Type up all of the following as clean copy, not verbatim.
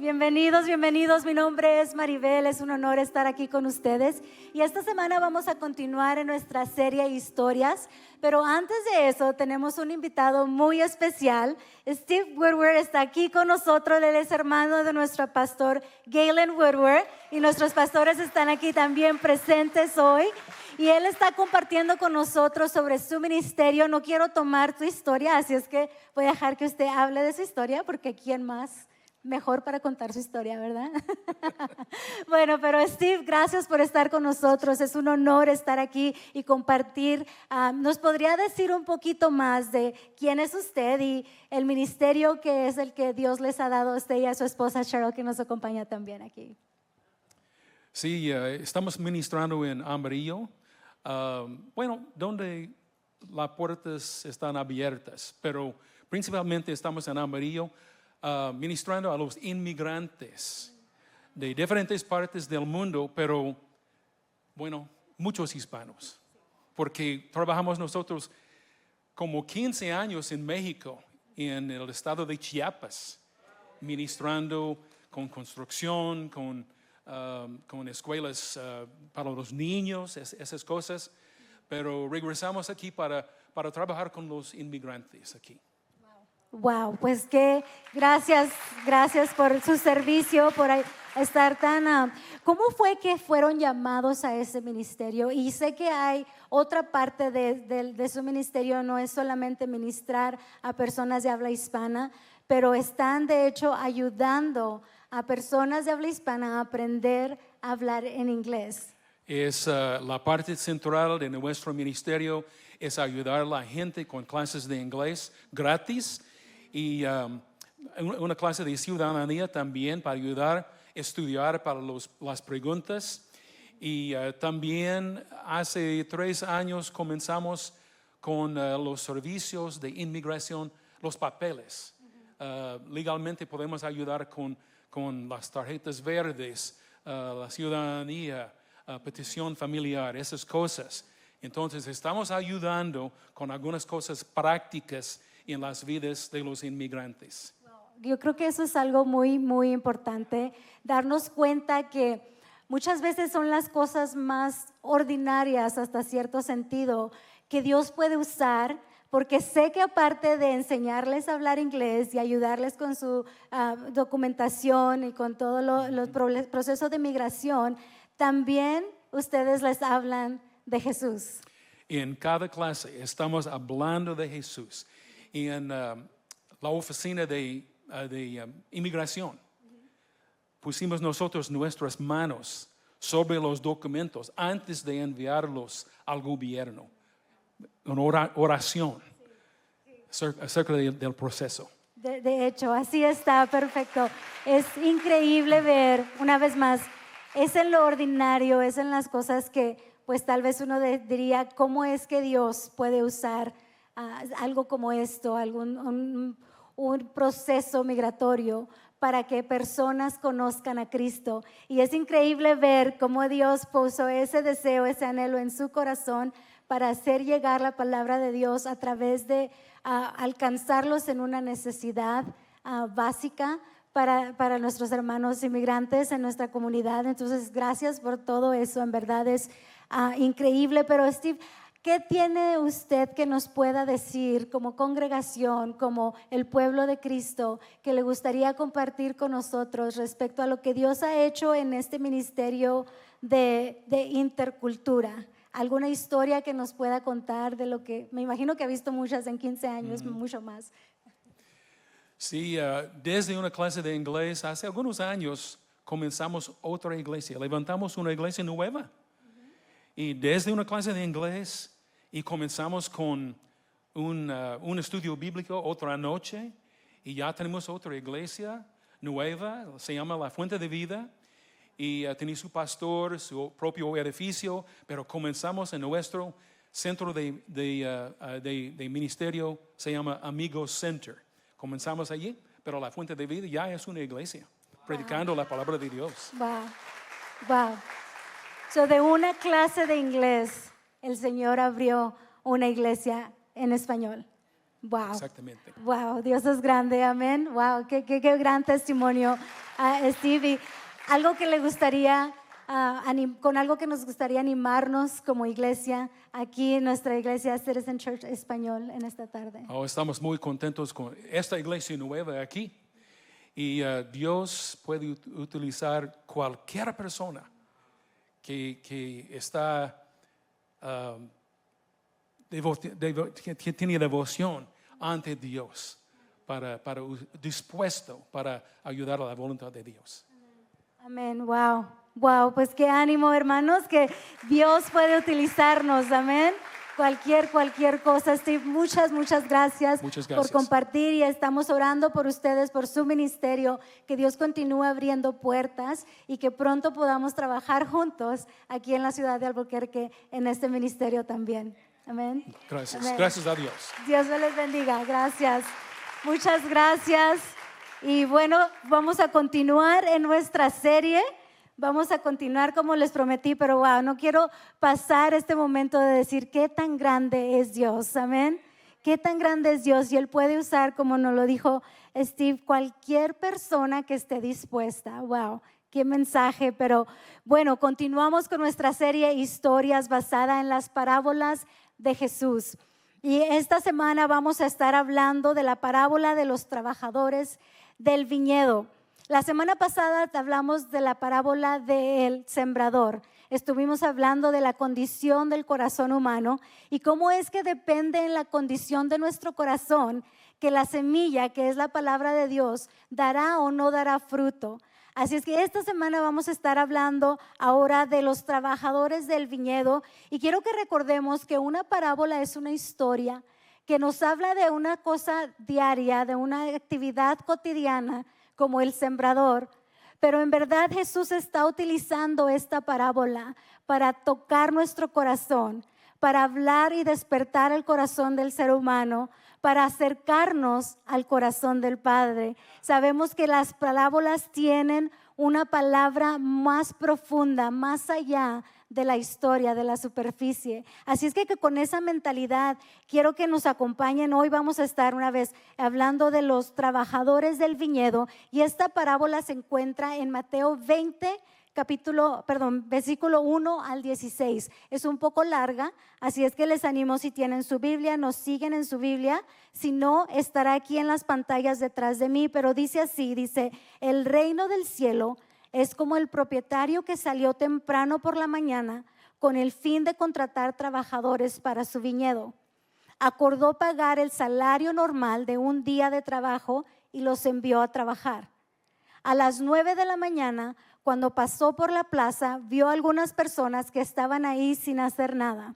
Bienvenidos, bienvenidos. Mi nombre es Maribel, es un honor estar aquí con ustedes. Y esta semana vamos a continuar en nuestra serie Historias. Pero antes de eso, tenemos un invitado muy especial. Steve Woodward está aquí con nosotros. Él es hermano de nuestro pastor Galen Woodward. Y nuestros pastores están aquí también presentes hoy. Y él está compartiendo con nosotros sobre su ministerio. No quiero tomar tu historia, así es que voy a dejar que usted hable de su historia, porque ¿quién más mejor para contar su historia, verdad? Bueno, pero Steve, gracias por estar con nosotros. Es un honor estar aquí y compartir. ¿Nos podría decir un poquito más de quién es usted y el ministerio que es el que Dios les ha dado a usted y a su esposa Cheryl, que nos acompaña también aquí? Sí, estamos ministrando en Amarillo, donde las puertas están abiertas, pero principalmente estamos en Amarillo ministrando a los inmigrantes de diferentes partes del mundo, pero muchos hispanos, porque trabajamos nosotros como 15 años en México, en el estado de Chiapas, ministrando con construcción, con escuelas para los niños, esas cosas, pero regresamos aquí para trabajar con los inmigrantes aquí. Wow, pues que gracias por su servicio, por estar tan... ¿Cómo fue que fueron llamados a ese ministerio? Y sé que hay otra parte de su ministerio, no es solamente ministrar a personas de habla hispana, pero están de hecho ayudando a personas de habla hispana a aprender a hablar en inglés. Es la parte central de nuestro ministerio, es ayudar a la gente con clases de inglés gratis y una clase de ciudadanía también para ayudar a estudiar para las preguntas. Y también hace 3 años comenzamos con los servicios de inmigración, los papeles. Legalmente podemos ayudar con las tarjetas verdes, la ciudadanía, petición familiar, esas cosas. Entonces estamos ayudando con algunas cosas prácticas en las vidas de los inmigrantes. Yo creo que eso es algo muy, muy importante, darnos cuenta que muchas veces son las cosas más ordinarias hasta cierto sentido que Dios puede usar, porque sé que aparte de enseñarles a hablar inglés y ayudarles con su documentación y con todo los procesos de migración, también ustedes les hablan de Jesús. En cada clase estamos hablando de Jesús. En la oficina de inmigración pusimos nosotros nuestras manos sobre los documentos antes de enviarlos al gobierno. Una oración acerca del proceso. De hecho, así está, perfecto. Es increíble ver, una vez más, es en lo ordinario, es en las cosas que pues tal vez uno diría, ¿cómo es que Dios puede usar algo como esto, un proceso migratorio para que personas conozcan a Cristo? Y es increíble ver cómo Dios puso ese deseo, ese anhelo en su corazón para hacer llegar la palabra de Dios a través de alcanzarlos en una necesidad básica para nuestros hermanos inmigrantes en nuestra comunidad. Entonces, gracias por todo eso, en verdad es increíble. Pero Steve, ¿qué tiene usted que nos pueda decir como congregación, como el pueblo de Cristo, que le gustaría compartir con nosotros respecto a lo que Dios ha hecho en este ministerio de intercultura? ¿Alguna historia que nos pueda contar de lo que, me imagino que ha visto muchas en 15 años, mucho más? Sí, desde una clase de inglés, hace algunos años comenzamos otra iglesia, levantamos una iglesia nueva. Y desde una clase de inglés y comenzamos con un estudio bíblico otra noche y ya tenemos otra iglesia nueva, se llama La Fuente de Vida y tiene su pastor, su propio edificio, pero comenzamos en nuestro centro de ministerio, se llama Amigos Center. Comenzamos allí, pero La Fuente de Vida ya es una iglesia, predicando la palabra de Dios. Wow, wow. So, de una clase de inglés, el Señor abrió una iglesia en español. Wow. Exactamente. Wow, Dios es grande, amén. Wow, qué gran testimonio. a Steve. Y algo que le gustaría, con algo que nos gustaría animarnos como iglesia, aquí en nuestra iglesia Citizen Church Español en esta tarde. Estamos muy contentos con esta iglesia nueva aquí. Y Dios puede utilizar cualquier persona que está que tiene devoción ante Dios, dispuesto para ayudar a la voluntad de Dios. Amén, wow, pues qué ánimo, hermanos, que Dios puede utilizarnos, amén. Cualquier cosa. Steve, muchas gracias por compartir, y estamos orando por ustedes, por su ministerio, que Dios continúe abriendo puertas y que pronto podamos trabajar juntos aquí en la ciudad de Albuquerque en este ministerio también. Amén. Gracias, amén. Gracias a Dios. Dios me les bendiga, gracias. Muchas gracias. Y bueno, vamos a continuar en nuestra serie. Vamos a continuar como les prometí, pero no quiero pasar este momento de decir qué tan grande es Dios, amén. Qué tan grande es Dios, y Él puede usar, como nos lo dijo Steve, cualquier persona que esté dispuesta. Wow, qué mensaje. Pero bueno, continuamos con nuestra serie Historias basada en las parábolas de Jesús. Y esta semana vamos a estar hablando de la parábola de los trabajadores del viñedo. La semana pasada hablamos de la parábola del sembrador. Estuvimos hablando de la condición del corazón humano y cómo es que depende en la condición de nuestro corazón que la semilla, que es la palabra de Dios, dará o no dará fruto. Así es que esta semana vamos a estar hablando ahora de los trabajadores del viñedo, y quiero que recordemos que una parábola es una historia que nos habla de una cosa diaria, de una actividad cotidiana como el sembrador. Pero en verdad Jesús está utilizando esta parábola para tocar nuestro corazón, para hablar y despertar el corazón del ser humano, para acercarnos al corazón del Padre. Sabemos que las parábolas tienen una palabra más profunda, más allá de la historia, de la superficie. Así es que con esa mentalidad quiero que nos acompañen. Hoy vamos a estar una vez hablando de los trabajadores del viñedo, y esta parábola se encuentra en Mateo 20, versículo 1 al 16. Es un poco larga, así es que les animo, si tienen su Biblia, nos siguen en su Biblia. Si no, estará aquí en las pantallas detrás de mí, pero dice así, dice: el reino del cielo es como el propietario que salió temprano por la mañana con el fin de contratar trabajadores para su viñedo. Acordó pagar el salario normal de un día de trabajo y los envió a trabajar. A las 9 de la mañana, cuando pasó por la plaza, vio a algunas personas que estaban ahí sin hacer nada.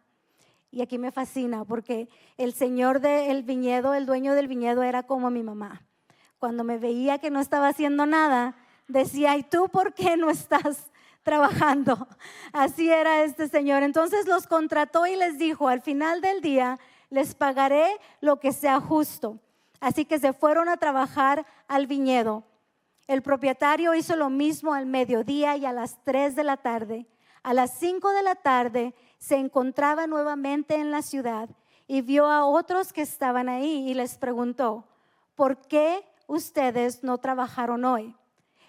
Y aquí me fascina porque el señor del viñedo, el dueño del viñedo, era como mi mamá. Cuando me veía que no estaba haciendo nada, decía: ¿y tú por qué no estás trabajando? Así era este señor. Entonces los contrató y les dijo: al final del día les pagaré lo que sea justo. Así que se fueron a trabajar al viñedo. El propietario hizo lo mismo al mediodía y a las 3 de la tarde. A las 5 de la tarde se encontraba nuevamente en la ciudad y vio a otros que estaban ahí y les preguntó: ¿por qué ustedes no trabajaron hoy?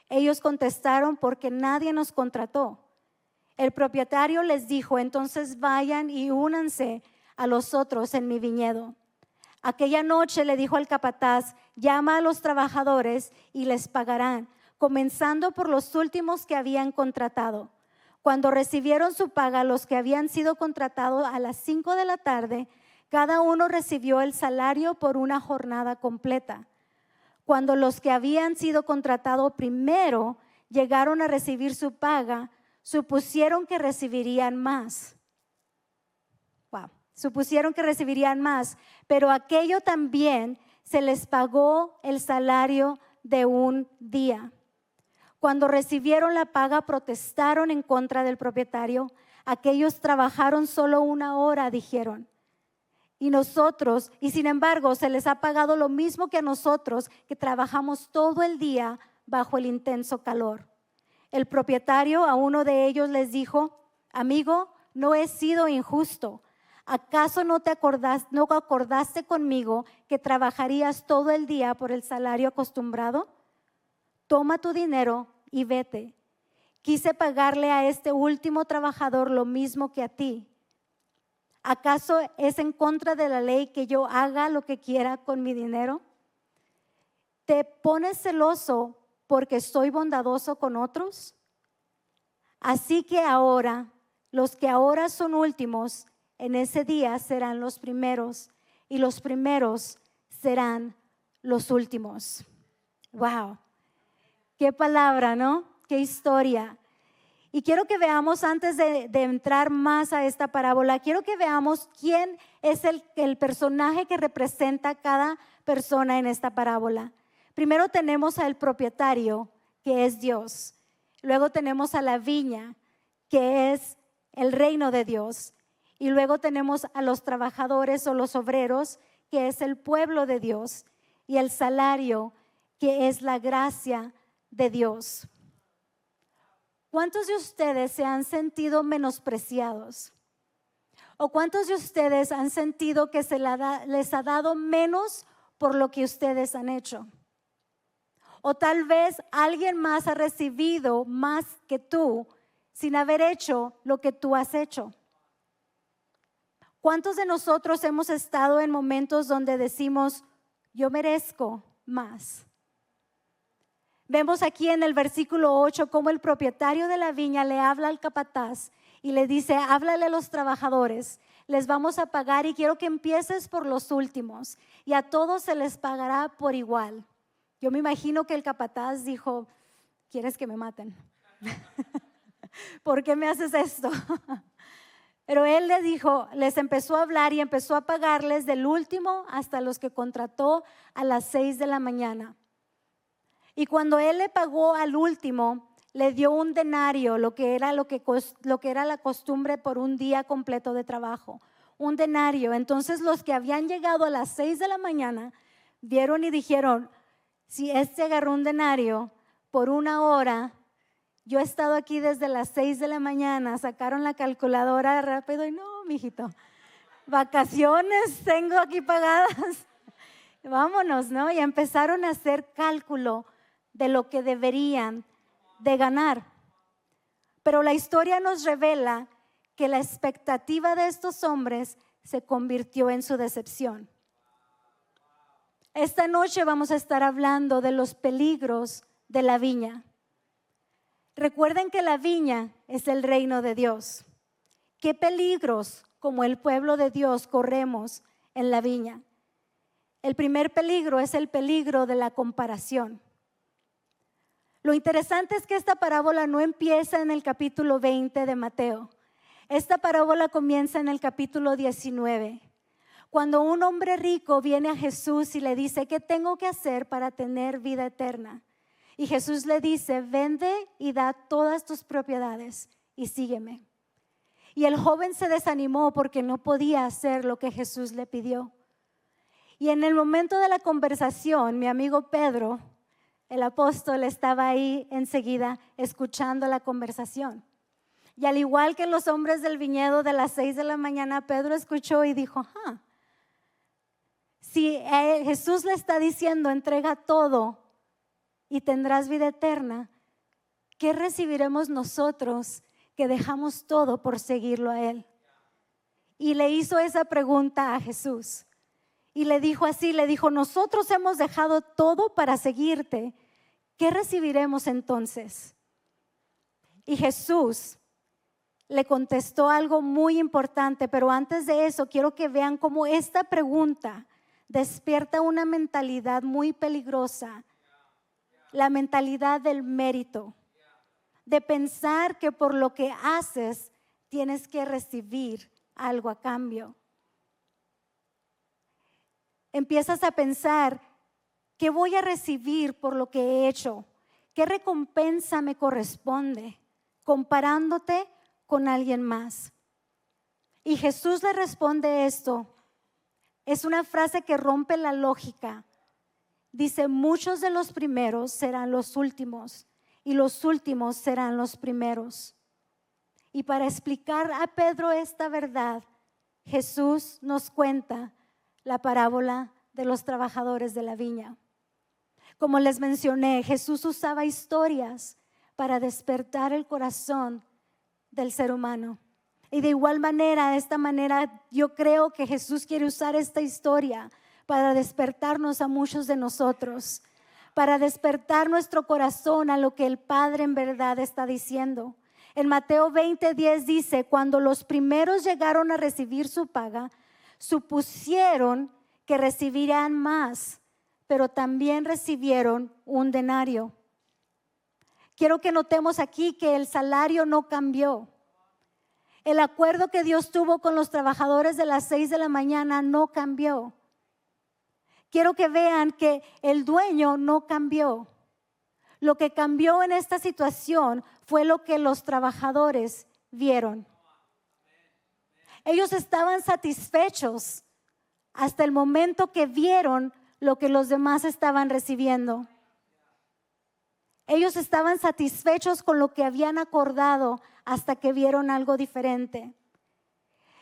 Ellos contestaron: porque nadie nos contrató. El propietario les dijo: entonces vayan y únanse a los otros en mi viñedo. Aquella noche le dijo al capataz: llama a los trabajadores y les pagarán, comenzando por los últimos que habían contratado. Cuando recibieron su paga, los que habían sido contratados a las 5 de la tarde, cada uno recibió el salario por una jornada completa. Cuando los que habían sido contratados primero llegaron a recibir su paga, supusieron que recibirían más. Supusieron que recibirían más, pero aquello también se les pagó el salario de un día. Cuando recibieron la paga, protestaron en contra del propietario. Aquellos trabajaron solo 1 hora, dijeron. Y sin embargo, se les ha pagado lo mismo que a nosotros, que trabajamos todo el día bajo el intenso calor. El propietario a uno de ellos les dijo: amigo, no he sido injusto. ¿Acaso no acordaste conmigo que trabajarías todo el día por el salario acostumbrado? toma tu dinero y vete. Quise pagarle a este último trabajador lo mismo que a ti. ¿Acaso es en contra de la ley que yo haga lo que quiera con mi dinero? ¿Te pones celoso porque soy bondadoso con otros? Así que ahora, los que ahora son últimos, en ese día serán los primeros, y los primeros serán los últimos. Wow, qué palabra, ¿no? Qué historia. Y quiero que veamos, antes de entrar más a esta parábola, quiero que veamos quién es el personaje que representa a cada persona en esta parábola. Primero tenemos al propietario, que es Dios. Luego tenemos a la viña, que es el reino de Dios. Y luego tenemos a los trabajadores o los obreros, que es el pueblo de Dios. Y el salario, que es la gracia de Dios. ¿Cuántos de ustedes se han sentido menospreciados? ¿O cuántos de ustedes han sentido que les ha dado menos por lo que ustedes han hecho? O tal vez alguien más ha recibido más que tú sin haber hecho lo que tú has hecho. ¿Cuántos de nosotros hemos estado en momentos donde decimos, yo merezco más? Vemos aquí en el versículo 8 cómo el propietario de la viña le habla al capataz y le dice, háblale a los trabajadores, les vamos a pagar y quiero que empieces por los últimos y a todos se les pagará por igual. Yo me imagino que el capataz dijo, ¿quieres que me maten? ¿Por qué me haces esto? Pero él le dijo, les empezó a hablar y empezó a pagarles del último hasta los que contrató a las 6 de la mañana. Y cuando él le pagó al último, le dio un denario, lo que era la costumbre por un día completo de trabajo. Un denario. Entonces los que habían llegado a las 6 de la mañana vieron y dijeron, si este agarró un denario por una hora, yo he estado aquí desde las 6 de la mañana, sacaron la calculadora rápido y no, mijito, vacaciones tengo aquí pagadas, vámonos, ¿no? Y empezaron a hacer cálculo de lo que deberían de ganar. Pero la historia nos revela que la expectativa de estos hombres se convirtió en su decepción. Esta noche vamos a estar hablando de los peligros de la viña. Recuerden que la viña es el reino de Dios. ¿Qué peligros como el pueblo de Dios corremos en la viña? El primer peligro es el peligro de la comparación. Lo interesante es que esta parábola no empieza en el capítulo 20 de Mateo. Esta parábola comienza en el capítulo 19. Cuando un hombre rico viene a Jesús y le dice, ¿qué tengo que hacer para tener vida eterna? Y Jesús le dice, vende y da todas tus propiedades y sígueme. Y el joven se desanimó porque no podía hacer lo que Jesús le pidió. Y en el momento de la conversación, mi amigo Pedro, el apóstol, estaba ahí enseguida escuchando la conversación. Y al igual que los hombres del viñedo de las 6 de la mañana, Pedro escuchó y dijo, si Jesús le está diciendo, entrega todo y tendrás vida eterna, ¿qué recibiremos nosotros que dejamos todo por seguirlo a Él? Y le hizo esa pregunta a Jesús. Y le dijo así, nosotros hemos dejado todo para seguirte. ¿Qué recibiremos entonces? Y Jesús le contestó algo muy importante, pero antes de eso quiero que vean cómo esta pregunta despierta una mentalidad muy peligrosa, la mentalidad del mérito, de pensar que por lo que haces tienes que recibir algo a cambio. Empiezas a pensar, ¿qué voy a recibir por lo que he hecho? ¿Qué recompensa me corresponde? Comparándote con alguien más. Y Jesús le responde esto. Es una frase que rompe la lógica. Dice, muchos de los primeros serán los últimos y los últimos serán los primeros. Y para explicar a Pedro esta verdad, Jesús nos cuenta la parábola de los trabajadores de la viña. Como les mencioné, Jesús usaba historias para despertar el corazón del ser humano. Y de igual manera, de esta manera, yo creo que Jesús quiere usar esta historia para despertarnos a muchos de nosotros, para despertar nuestro corazón a lo que el Padre en verdad está diciendo. En Mateo 20:10 dice, cuando los primeros llegaron a recibir su paga, supusieron que recibirían más, pero también recibieron un denario. Quiero que notemos aquí que el salario no cambió. El acuerdo que Dios tuvo con los trabajadores de las 6 de la mañana no cambió. Quiero que vean que el dueño no cambió. Lo que cambió en esta situación fue lo que los trabajadores vieron. Ellos estaban satisfechos hasta el momento que vieron lo que los demás estaban recibiendo. Ellos estaban satisfechos con lo que habían acordado hasta que vieron algo diferente.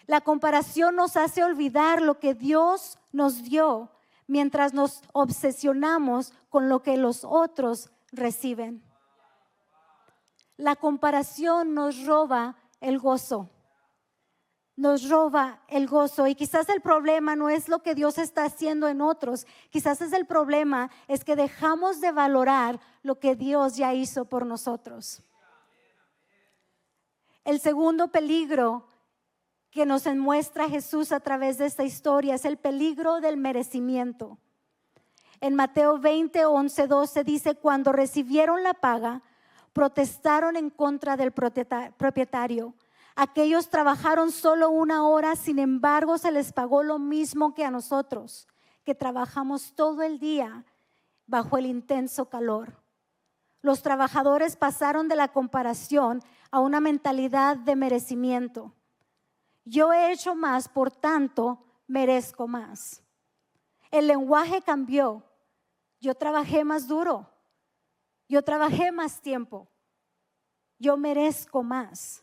La comparación nos hace olvidar lo que Dios nos dio mientras nos obsesionamos con lo que los otros reciben. La comparación nos roba el gozo. Nos roba el gozo, y quizás el problema no es lo que Dios está haciendo en otros. Quizás el problema es que dejamos de valorar lo que Dios ya hizo por nosotros. El segundo peligro que nos muestra Jesús a través de esta historia es el peligro del merecimiento. En Mateo 20:11-12 dice, cuando recibieron la paga, protestaron en contra del propietario. Aquellos trabajaron solo 1 hora, sin embargo se les pagó lo mismo que a nosotros, que trabajamos todo el día bajo el intenso calor. Los trabajadores pasaron de la comparación a una mentalidad de merecimiento. Yo he hecho más, por tanto, merezco más. El lenguaje cambió. Yo trabajé más duro. Yo trabajé más tiempo. Yo merezco más.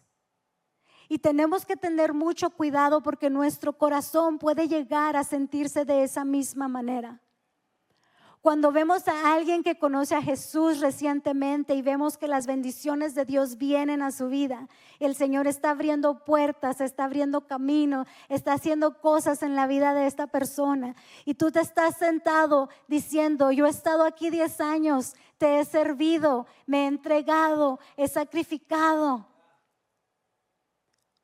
Y tenemos que tener mucho cuidado porque nuestro corazón puede llegar a sentirse de esa misma manera. Cuando vemos a alguien que conoce a Jesús recientemente y vemos que las bendiciones de Dios vienen a su vida, el Señor está abriendo puertas, está abriendo camino, está haciendo cosas en la vida de esta persona, y tú te estás sentado diciendo, yo he estado aquí 10 años, te he servido, me he entregado, he sacrificado.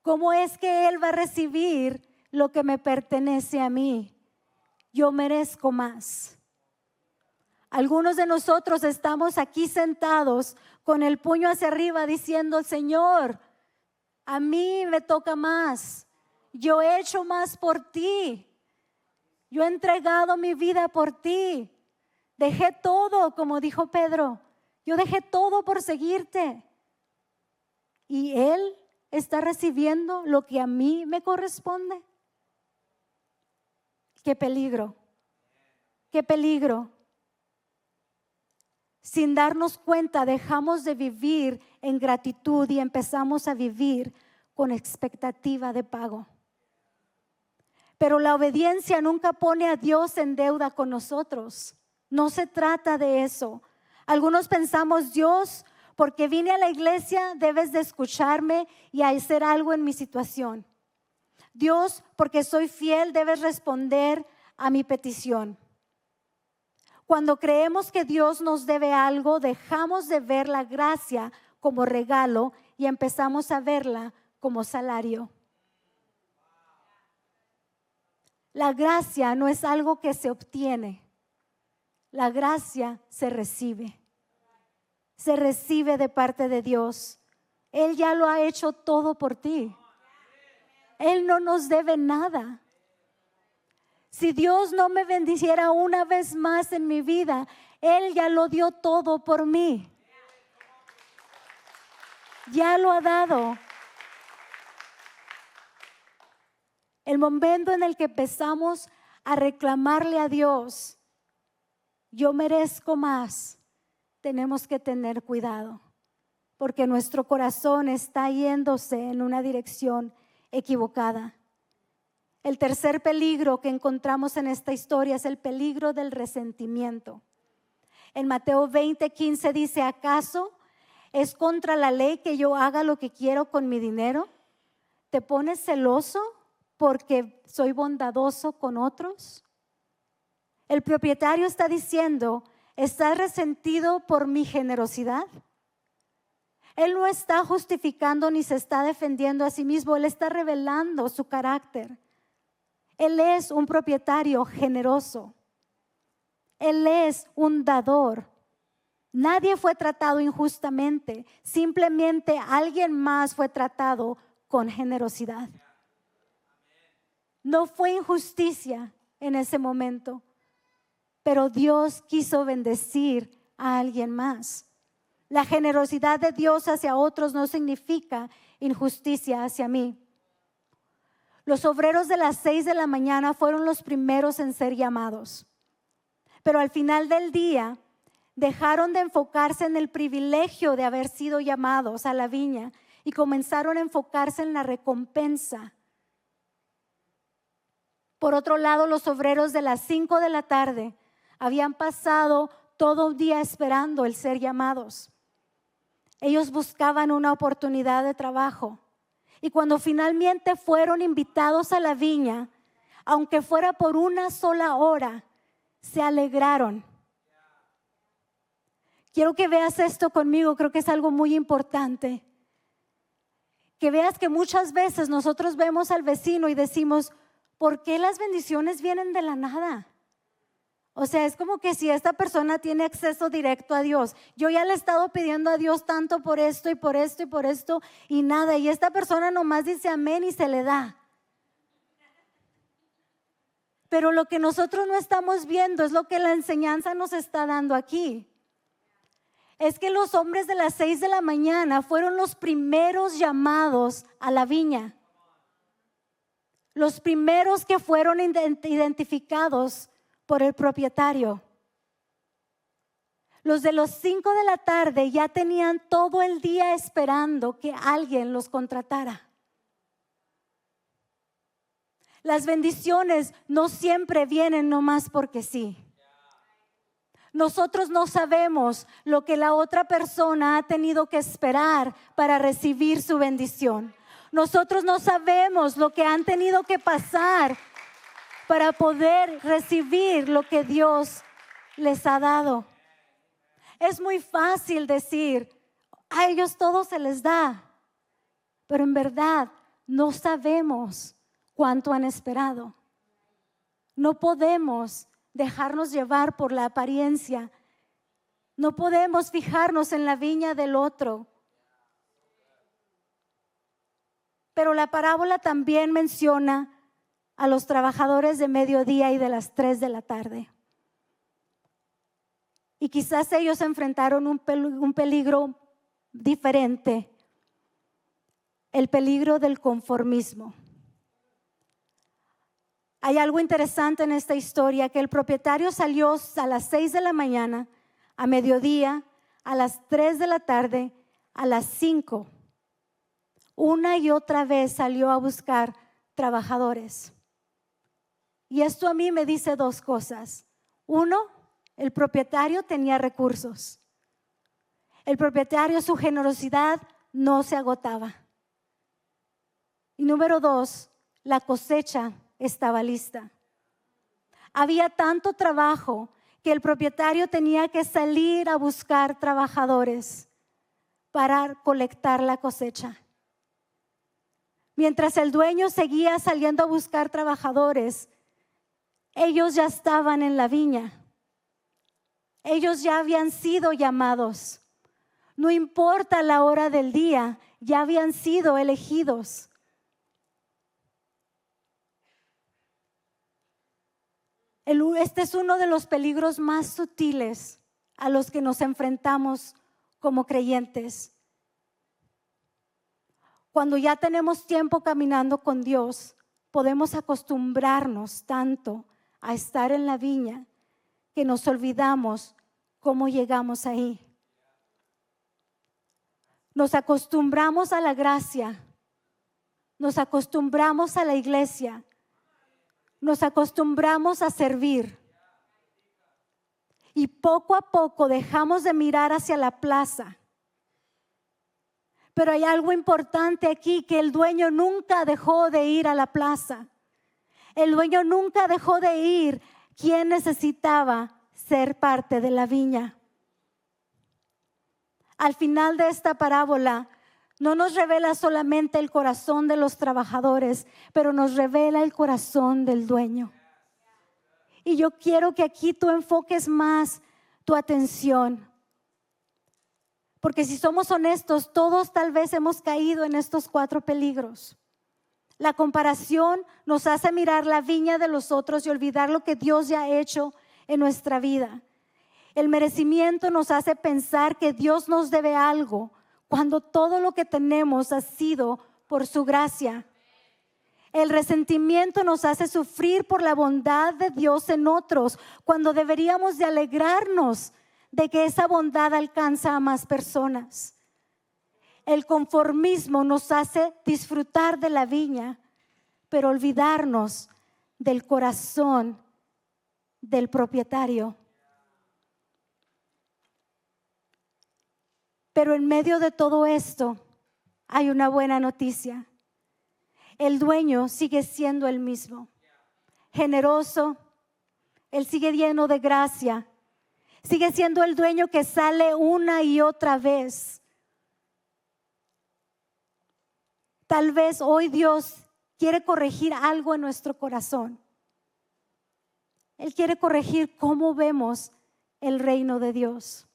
¿Cómo es que Él va a recibir lo que me pertenece a mí? Yo merezco más. Algunos de nosotros estamos aquí sentados con el puño hacia arriba diciendo, Señor, a mí me toca más. Yo he hecho más por ti. Yo he entregado mi vida por ti. Dejé todo, como dijo Pedro. Yo dejé todo por seguirte. Y Él está recibiendo lo que a mí me corresponde. Qué peligro. Qué peligro. Sin darnos cuenta, dejamos de vivir en gratitud y empezamos a vivir con expectativa de pago. Pero la obediencia nunca pone a Dios en deuda con nosotros. No se trata de eso. Algunos pensamos, Dios, porque vine a la iglesia, debes de escucharme y hacer algo en mi situación. Dios, porque soy fiel, debes responder a mi petición. Cuando creemos que Dios nos debe algo, dejamos de ver la gracia como regalo y empezamos a verla como salario. La gracia no es algo que se obtiene. La gracia se recibe. Se recibe de parte de Dios. Él ya lo ha hecho todo por ti. Él no nos debe nada. Si Dios no me bendiciera una vez más en mi vida, Él ya lo dio todo por mí. Ya lo ha dado. El momento en el que empezamos a reclamarle a Dios, yo merezco más, tenemos que tener cuidado, porque nuestro corazón está yéndose en una dirección equivocada. El tercer peligro que encontramos en esta historia es el peligro del resentimiento. En Mateo 20:15 dice, ¿acaso es contra la ley que yo haga lo que quiero con mi dinero? ¿Te pones celoso porque soy bondadoso con otros? El propietario está diciendo, ¿estás resentido por mi generosidad? Él no está justificando ni se está defendiendo a sí mismo, él está revelando su carácter. Él es un propietario generoso. Él es un dador. Nadie fue tratado injustamente, simplemente alguien más fue tratado con generosidad. No fue injusticia en ese momento, pero Dios quiso bendecir a alguien más. La generosidad de Dios hacia otros no significa injusticia hacia mí. Los obreros de las 6 de la mañana fueron los primeros en ser llamados, pero al final del día dejaron de enfocarse en el privilegio de haber sido llamados a la viña y comenzaron a enfocarse en la recompensa. Por otro lado, los obreros de las 5 de la tarde habían pasado todo el día esperando el ser llamados. Ellos buscaban una oportunidad de trabajo y cuando finalmente fueron invitados a la viña, aunque fuera por una sola hora, se alegraron. Quiero que veas esto conmigo, creo que es algo muy importante. Que veas que muchas veces nosotros vemos al vecino y decimos, ¿por qué las bendiciones vienen de la nada? O sea, es como que si esta persona tiene acceso directo a Dios. Yo ya le he estado pidiendo a Dios tanto por esto y por esto y por esto y nada. Y esta persona nomás dice amén y se le da. Pero lo que nosotros no estamos viendo es lo que la enseñanza nos está dando aquí. Es que los hombres de las 6 de la mañana fueron los primeros llamados a la viña. Los primeros que fueron identificados por el propietario. Los de los 5 de la tarde ya tenían todo el día esperando que alguien los contratara. Las bendiciones no siempre vienen nomás porque sí. Nosotros no sabemos lo que la otra persona ha tenido que esperar para recibir su bendición. Nosotros no sabemos lo que han tenido que pasar para poder recibir lo que Dios les ha dado. Es muy fácil decir, a ellos todo se les da, pero en verdad no sabemos cuánto han esperado. No podemos dejarnos llevar por la apariencia. No podemos fijarnos en la viña del otro. Pero la parábola también menciona a los trabajadores de mediodía y de las 3 de la tarde. Y quizás ellos enfrentaron un peligro diferente, el peligro del conformismo. Hay algo interesante en esta historia, que el propietario salió a las 6 de la mañana, a mediodía, a las 3 de la tarde, a las 5. Una y otra vez salió a buscar trabajadores. Y esto a mí me dice dos cosas. Uno, el propietario tenía recursos. El propietario, su generosidad no se agotaba. Y número dos, la cosecha estaba lista. Había tanto trabajo que el propietario tenía que salir a buscar trabajadores para colectar la cosecha. Mientras el dueño seguía saliendo a buscar trabajadores, ellos ya estaban en la viña. Ellos ya habían sido llamados. No importa la hora del día, ya habían sido elegidos. Este es uno de los peligros más sutiles a los que nos enfrentamos como creyentes. Cuando ya tenemos tiempo caminando con Dios, podemos acostumbrarnos tanto a estar en la viña que nos olvidamos cómo llegamos ahí. Nos acostumbramos a la gracia, nos acostumbramos a la iglesia, nos acostumbramos a servir. Y poco a poco dejamos de mirar hacia la plaza. Pero hay algo importante aquí, que el dueño nunca dejó de ir a la plaza. El dueño nunca dejó de ir quien necesitaba ser parte de la viña. Al final de esta parábola, no nos revela solamente el corazón de los trabajadores, pero nos revela el corazón del dueño. Y yo quiero que aquí tú enfoques más tu atención. Porque si somos honestos, todos tal vez hemos caído en estos 4 peligros. La comparación nos hace mirar la viña de los otros y olvidar lo que Dios ya ha hecho en nuestra vida. El merecimiento nos hace pensar que Dios nos debe algo, cuando todo lo que tenemos ha sido por su gracia. El resentimiento nos hace sufrir por la bondad de Dios en otros, cuando deberíamos de alegrarnos de que esa bondad alcanza a más personas. El conformismo nos hace disfrutar de la viña, pero olvidarnos del corazón del propietario. Pero en medio de todo esto hay una buena noticia. El dueño sigue siendo el mismo, generoso. Él sigue lleno de gracia. Sigue siendo el dueño que sale una y otra vez. Tal vez hoy Dios quiere corregir algo en nuestro corazón. Él quiere corregir cómo vemos el reino de Dios.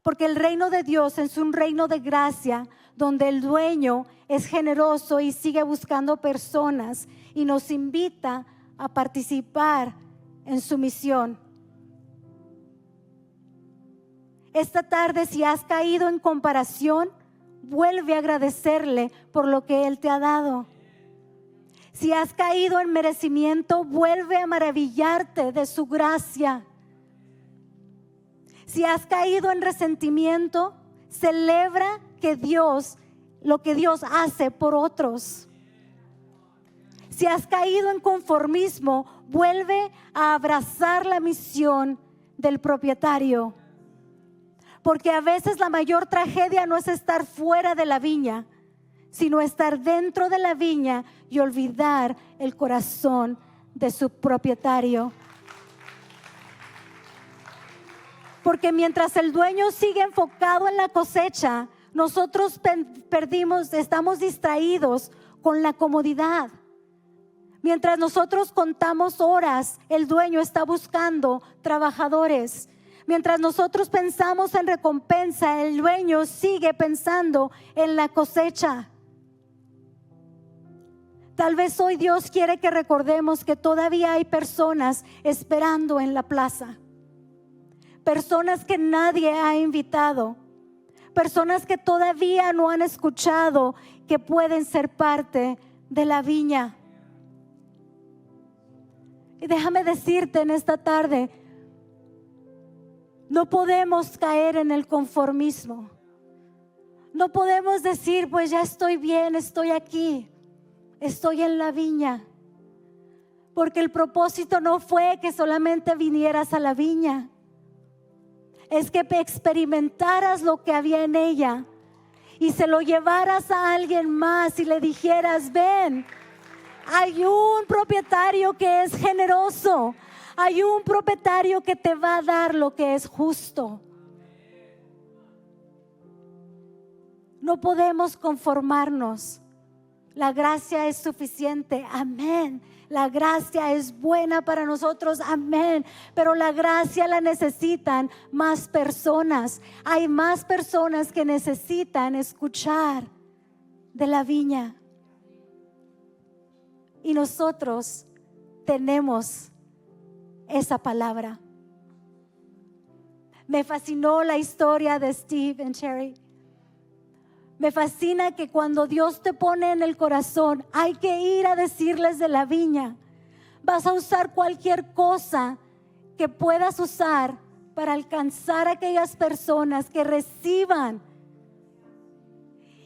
Porque el reino de Dios es un reino de gracia, donde el dueño es generoso y sigue buscando personas y nos invita a participar en su misión. Esta tarde, si has caído en comparación, vuelve a agradecerle por lo que Él te ha dado. Si has caído en merecimiento, vuelve a maravillarte de su gracia. Si has caído en resentimiento, celebra que lo que Dios hace por otros. Si has caído en conformismo, vuelve a abrazar la misión del propietario. Porque a veces la mayor tragedia no es estar fuera de la viña, sino estar dentro de la viña y olvidar el corazón de su propietario. Porque mientras el dueño sigue enfocado en la cosecha, nosotros estamos distraídos con la comodidad. Mientras nosotros contamos horas, el dueño está buscando trabajadores. Mientras nosotros pensamos en recompensa, el dueño sigue pensando en la cosecha. Tal vez hoy Dios quiere que recordemos que todavía hay personas esperando en la plaza. Personas que nadie ha invitado. Personas que todavía no han escuchado que pueden ser parte de la viña. Y déjame decirte en esta tarde, no podemos caer en el conformismo. No podemos decir, pues ya estoy bien, estoy aquí, estoy en la viña. Porque el propósito no fue que solamente vinieras a la viña. Es que experimentaras lo que había en ella y se lo llevaras a alguien más y le dijeras, ven, hay un propietario que es generoso, hay un propietario que te va a dar lo que es justo. No podemos conformarnos. La gracia es suficiente, amén. La gracia es buena para nosotros, amén. Pero la gracia la necesitan más personas. Hay más personas que necesitan escuchar de la viña. Y nosotros tenemos esa palabra. Me fascinó la historia de Steve y Cherry. Me fascina que cuando Dios te pone en el corazón, hay que ir a decirles de la viña. Vas a usar cualquier cosa que puedas usar para alcanzar a aquellas personas que reciban.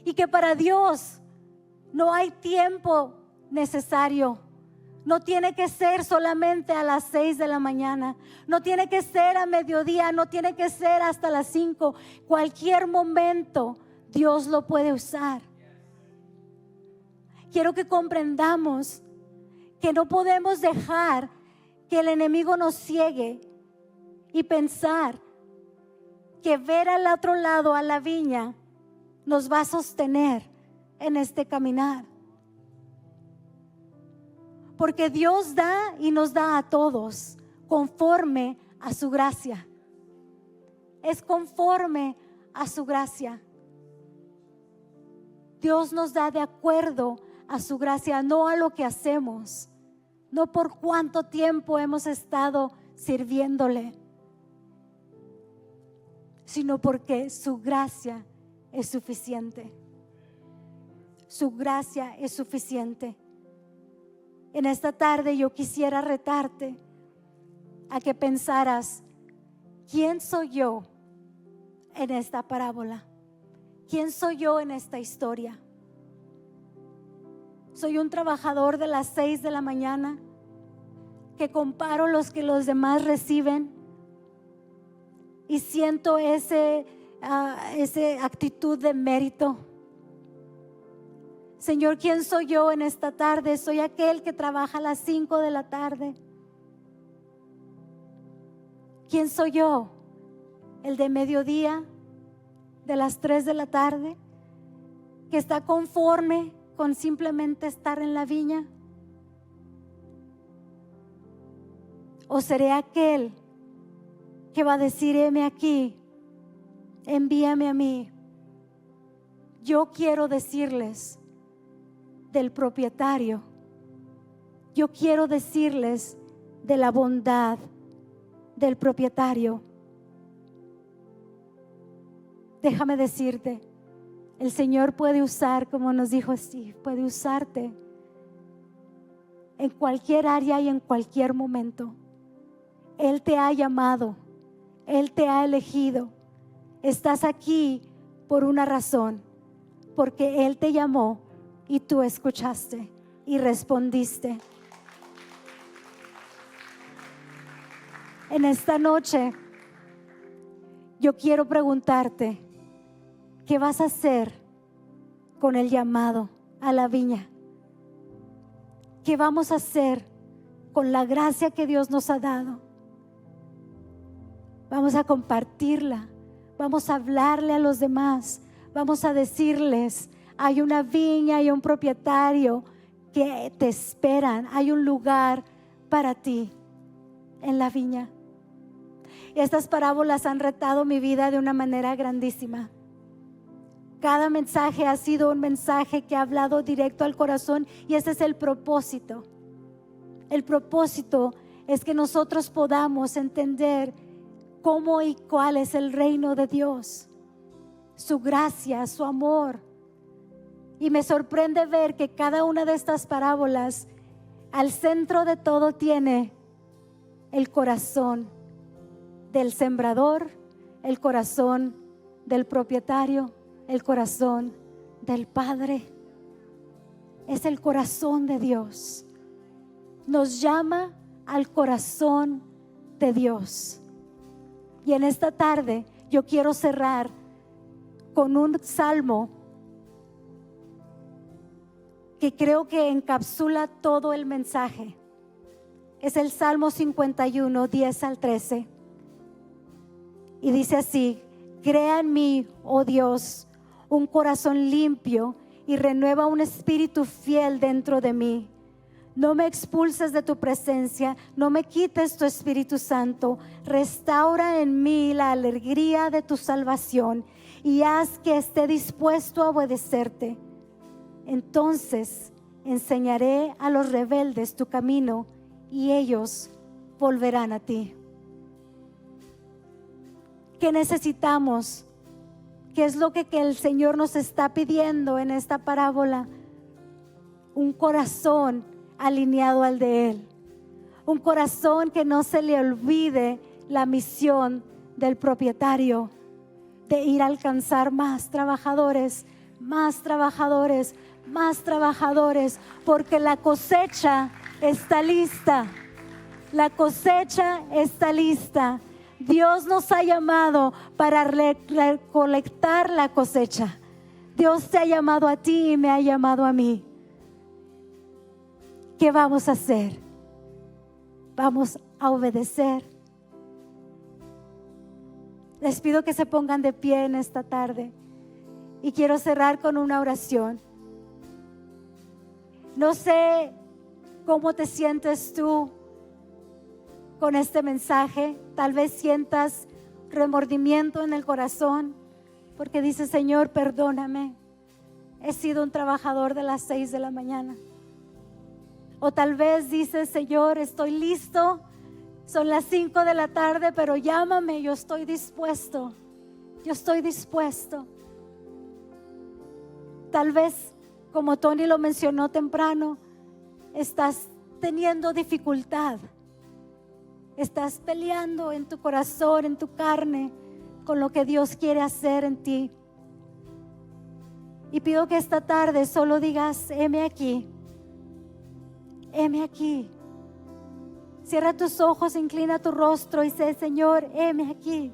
Y que para Dios no hay tiempo necesario, No tiene que ser solamente a las 6 de la mañana. No tiene que ser a mediodía. No tiene que ser hasta las 5. Cualquier momento Dios lo puede usar. Quiero que comprendamos que no podemos dejar que el enemigo nos ciegue y pensar que ver al otro lado, a la viña, nos va a sostener en este caminar. Porque Dios da y nos da a todos conforme a su gracia. Es conforme a su gracia. Dios nos da de acuerdo a su gracia, no a lo que hacemos, no por cuánto tiempo hemos estado sirviéndole, sino porque su gracia es suficiente. Su gracia es suficiente. En esta tarde yo quisiera retarte a que pensaras, ¿quién soy yo en esta parábola? ¿Quién soy yo en esta historia? Soy un trabajador de las 6 de la mañana que comparo los que los demás reciben y siento esa actitud de mérito. Señor, ¿quién soy yo en esta tarde? Soy aquel que trabaja a las 5 de la tarde. ¿Quién soy yo? El de mediodía, de las 3 de la tarde, que está conforme con simplemente estar en la viña. ¿O seré aquel que va a decir, heme aquí, envíame a mí? Yo quiero decirles del propietario. Yo quiero decirles de la bondad del propietario. Déjame decirte, el Señor puede usar, como nos dijo Steve, puede usarte en cualquier área y en cualquier momento. Él te ha llamado, Él te ha elegido. Estás aquí por una razón, porque Él te llamó y tú escuchaste y respondiste. En esta noche yo quiero preguntarte, ¿qué vas a hacer con el llamado a la viña? ¿Qué vamos a hacer con la gracia que Dios nos ha dado? Vamos a compartirla, vamos a hablarle a los demás, vamos a decirles, hay una viña, hay un propietario que te esperan, hay un lugar para ti en la viña. Estas parábolas han retado mi vida de una manera grandísima. Cada mensaje ha sido un mensaje que ha hablado directo al corazón y ese es el propósito. El propósito es que nosotros podamos entender cómo y cuál es el reino de Dios, su gracia, su amor. Y me sorprende ver que cada una de estas parábolas, al centro de todo tiene el corazón del sembrador, el corazón del propietario, el corazón del Padre. Es el corazón de Dios. Nos llama al corazón de Dios. Y en esta tarde yo quiero cerrar con un salmo que creo que encapsula todo el mensaje. Es el Salmo 51, 10 al 13. Y dice así: crea en mí, oh Dios, un corazón limpio y renueva un espíritu fiel dentro de mí. No me expulses de tu presencia, no me quites tu Espíritu Santo. Restaura en mí la alegría de tu salvación y haz que esté dispuesto a obedecerte. Entonces enseñaré a los rebeldes tu camino y ellos volverán a ti. ¿Qué necesitamos? ¿Qué es lo que el Señor nos está pidiendo en esta parábola? Un corazón alineado al de Él. Un corazón que no se le olvide la misión del propietario de ir a alcanzar más trabajadores, más trabajadores, más trabajadores, porque la cosecha está lista. La cosecha está lista. Dios nos ha llamado para recolectar la cosecha. Dios te ha llamado a ti y me ha llamado a mí. ¿Qué vamos a hacer? Vamos a obedecer. Les pido que se pongan de pie en esta tarde y quiero cerrar con una oración. No sé cómo te sientes tú con este mensaje. Tal vez sientas remordimiento en el corazón porque dices: Señor, perdóname, he sido un trabajador de las 6 de la mañana. O tal vez dices: Señor, estoy listo, son las 5 de la tarde, pero llámame, yo estoy dispuesto. Yo estoy dispuesto. Tal vez, como Tony lo mencionó temprano, estás teniendo dificultad. Estás peleando en tu corazón, en tu carne, con lo que Dios quiere hacer en ti. Y pido que esta tarde solo digas: heme aquí. Heme aquí. Cierra tus ojos, inclina tu rostro y sé: Señor, heme aquí.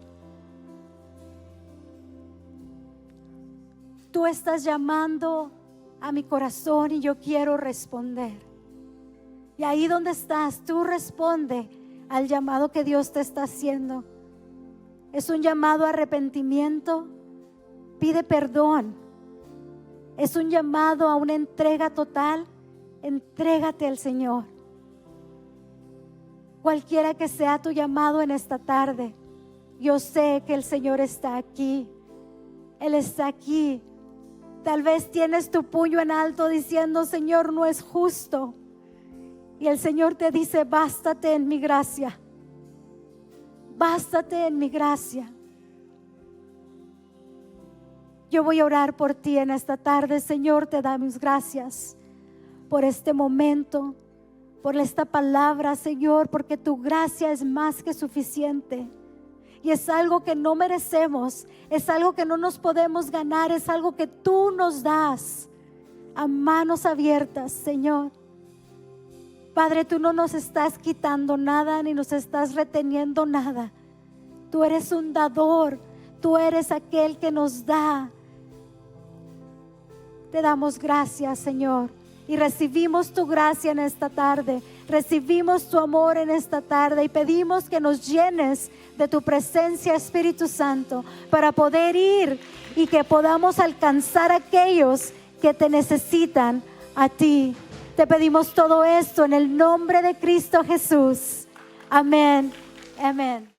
Tú estás llamando a mi corazón y yo quiero responder. Y ahí donde estás, tú responde al llamado que Dios te está haciendo. Es un llamado a arrepentimiento. Pide perdón. Es un llamado a una entrega total. Entrégate al Señor. Cualquiera que sea tu llamado en esta tarde, yo sé que el Señor está aquí. Él está aquí. Tal vez tienes tu puño en alto diciendo: Señor, no es justo. Y el Señor te dice: bástate en mi gracia. Bástate en mi gracia. Yo voy a orar por ti en esta tarde. Señor, te damos gracias por este momento, por esta palabra, Señor, porque tu gracia es más que suficiente. Y es algo que no merecemos, es algo que no nos podemos ganar, es algo que tú nos das a manos abiertas, Señor. Padre, tú no nos estás quitando nada ni nos estás reteniendo nada. Tú eres un dador, tú eres aquel que nos da. Te damos gracias, Señor, y recibimos tu gracia en esta tarde. Recibimos tu amor en esta tarde y pedimos que nos llenes de tu presencia, Espíritu Santo, para poder ir y que podamos alcanzar a aquellos que te necesitan a ti. Te pedimos todo esto en el nombre de Cristo Jesús. Amén. Amén.